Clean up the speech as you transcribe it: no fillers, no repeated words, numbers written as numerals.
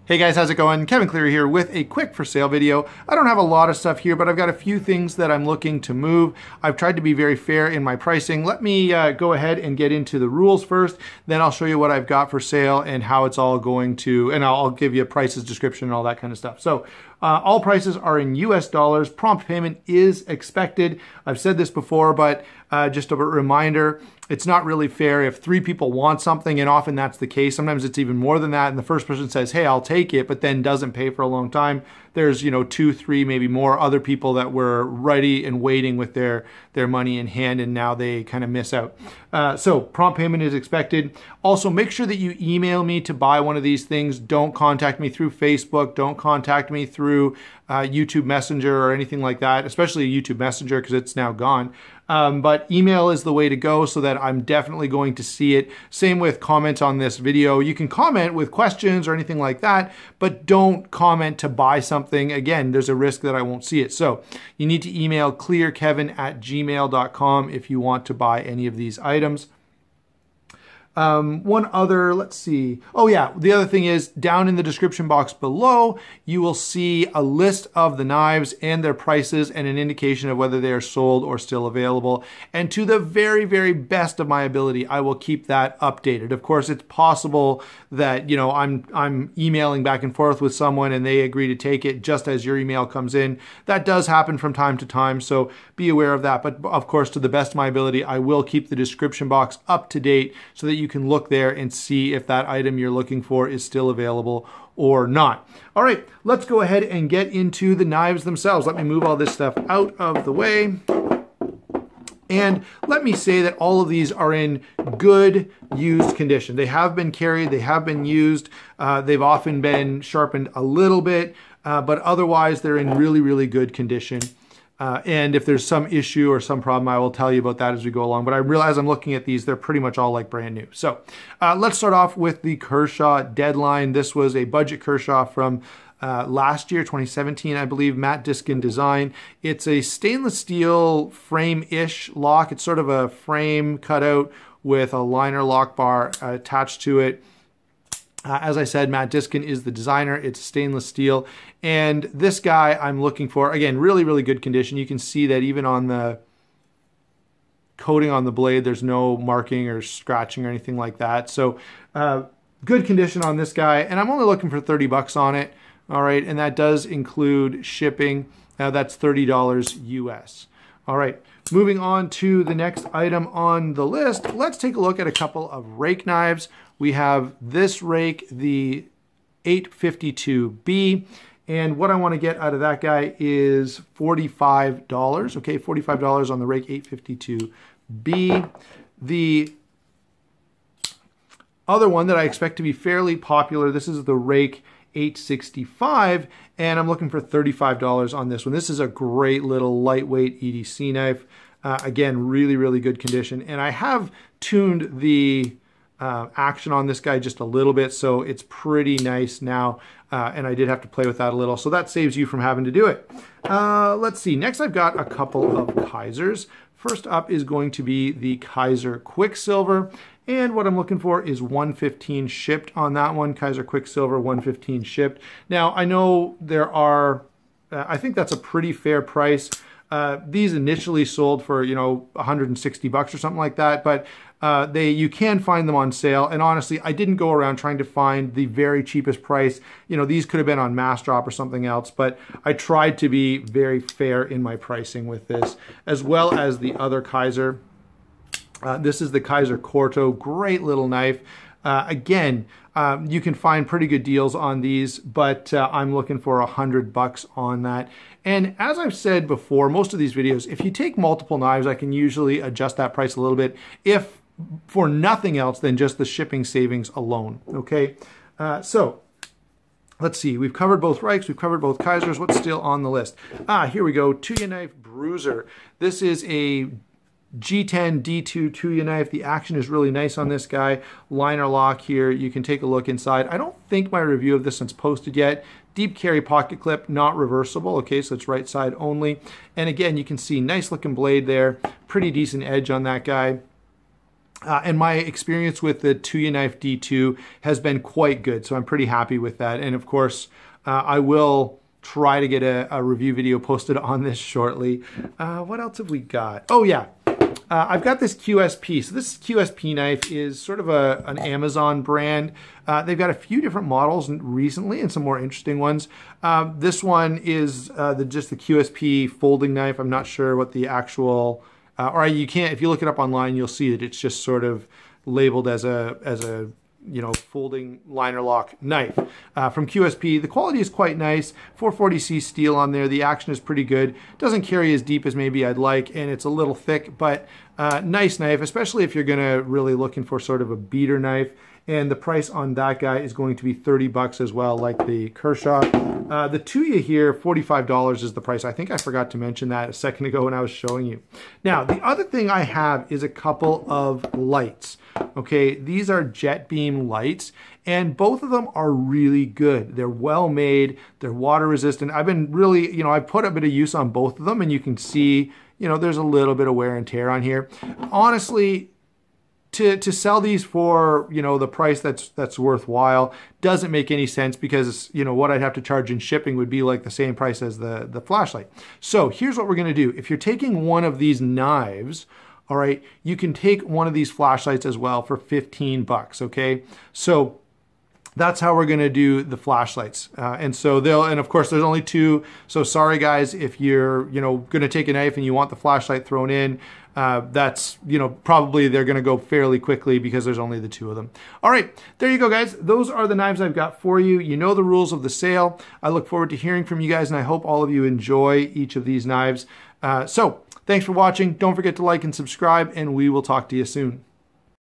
Hey guys, how's it going? Kevin Cleary here with a quick for sale video. I don't have a lot of stuff here, but I've got a few things that I'm looking to move. I've tried to be very fair in my pricing. Let me go ahead and get into the rules first, then I'll show you what I've got for sale and how it's all going to, and I'll give you a prices description and all that kind of stuff. So all prices are in US dollars. Prompt payment is expected. I've said this before, but just a reminder, it's not really fair if 3 people want something, and often that's the case. Sometimes it's even more than that, and the first person says, hey, I'll take it, but then doesn't pay for a long time. There's, 2, 3, maybe more other people that were ready and waiting with their money in hand, and now they kind of miss out. So prompt payment is expected. Also, make sure that you email me to buy one of these things. Don't contact me through Facebook. Don't contact me through YouTube Messenger or anything like that, especially YouTube Messenger because it's now gone. But email is the way to go so that I'm definitely going to see it. Same with comments on this video. You can comment with questions or anything like that, but don't comment to buy something. Again, there's a risk that I won't see it. So you need to email clearkevin@gmail.com if you want to buy any of these items. One other, let's see. Oh yeah, the other thing is down in the description box below, you will see a list of the knives and their prices and an indication of whether they are sold or still available. And to the very, very best of my ability, I will keep that updated. Of course, it's possible that, I'm emailing back and forth with someone and they agree to take it just as your email comes in. That does happen from time to time, so be aware of that. But of course, to the best of my ability, I will keep the description box up to date so that you can look there and see if that item you're looking for is still available or not. All right, let's go ahead and get into the knives themselves. Let me move all this stuff out of the way. And let me say that all of these are in good used condition. They have been carried, they have been used, they've often been sharpened a little bit, but otherwise they're in really, really good condition. And if there's some issue or some problem, I will tell you about that as we go along. But I realize I'm looking at these, they're pretty much all like brand new. So let's start off with the Kershaw Deadline. This was a budget Kershaw from last year, 2017, I believe, Matt Diskin design. It's a stainless steel frame-ish lock. It's sort of a frame cutout with a liner lock bar attached to it. As I said, Matt Diskin is the designer. It's stainless steel. And this guy I'm looking for, again, really, really good condition. You can see that even on the coating on the blade, there's no marking or scratching or anything like that. So good condition on this guy. And I'm only looking for 30 bucks on it. All right. And that does include shipping. That's $30 US. All right. Moving on to the next item on the list, let's take a look at a couple of rake knives. We have this rake, the 852B, and what I want to get out of that guy is $45. Okay, $45 on the rake 852B. The other one that I expect to be fairly popular, this is the rake 865, and I'm looking for $35 on this one. This is a great little lightweight EDC knife. Again, really, really good condition. And I have tuned the action on this guy just a little bit, so it's pretty nice now. And I did have to play with that a little, so that saves you from having to do it. Let's see, next I've got a couple of Kizers. First up is going to be the Kizer Quicksilver. And what I'm looking for is $115 shipped on that one. Kizer Quicksilver, $115 shipped. Now, I know there are, I think that's a pretty fair price. These initially sold for, 160 bucks or something like that, but you can find them on sale. And honestly, I didn't go around trying to find the very cheapest price. These could have been on Mass Drop or something else, but I tried to be very fair in my pricing with this, as well as the other Kizer. This is the Kizer Corto, great little knife. Again, you can find pretty good deals on these, but I'm looking for 100 bucks on that. And as I've said before, most of these videos, if you take multiple knives, I can usually adjust that price a little bit, if for nothing else than just the shipping savings alone, okay? So let's see, we've covered both Rikes, we've covered both Kizers. What's still on the list? Here we go, Tuya knife Bruiser. This is a G10 D2 Tuya knife. The action is really nice on this guy. Liner lock here. You can take a look inside. I don't think my review of this one's posted yet. Deep carry pocket clip, not reversible. Okay, so it's right side only. And again, you can see nice looking blade there. Pretty decent edge on that guy. And my experience with the Tuya Knife D2 has been quite good, so I'm pretty happy with that. And of course, I will try to get a review video posted on this shortly. What else have we got? Oh yeah, I've got this QSP. So this QSP knife is sort of an Amazon brand. They've got a few different models recently and some more interesting ones. This one is just the QSP folding knife. I'm not sure what the actual, or you can't, if you look it up online, you'll see that it's just sort of labeled as a folding liner lock knife from QSP. The quality is quite nice. 440C steel on there. The action is pretty good. Doesn't carry as deep as maybe I'd like, and it's a little thick, but nice knife, especially if you're gonna really looking for sort of a beater knife. And the price on that guy is going to be 30 bucks as well, like the Kershaw. The Tuya here, $45 is the price. I think I forgot to mention that a second ago when I was showing you. Now, the other thing I have is a couple of lights. Okay, these are Jetbeam lights, and both of them are really good. They're well made, they're water resistant. I've been really, I put a bit of use on both of them, and you can see, there's a little bit of wear and tear on here. Honestly, to sell these for, the price that's worthwhile doesn't make any sense, because, what I'd have to charge in shipping would be like the same price as the flashlight. So here's what we're gonna do. If you're taking one of these knives, all right, you can take one of these flashlights as well for 15 bucks, okay? So that's how we're gonna do the flashlights. And of course there's only two. So sorry guys, if you're, gonna take a knife and you want the flashlight thrown in, that's, probably they're gonna go fairly quickly because there's only the two of them. All right, there you go guys. Those are the knives I've got for you. You know the rules of the sale. I look forward to hearing from you guys, and I hope all of you enjoy each of these knives. So thanks for watching. Don't forget to like and subscribe, and we will talk to you soon.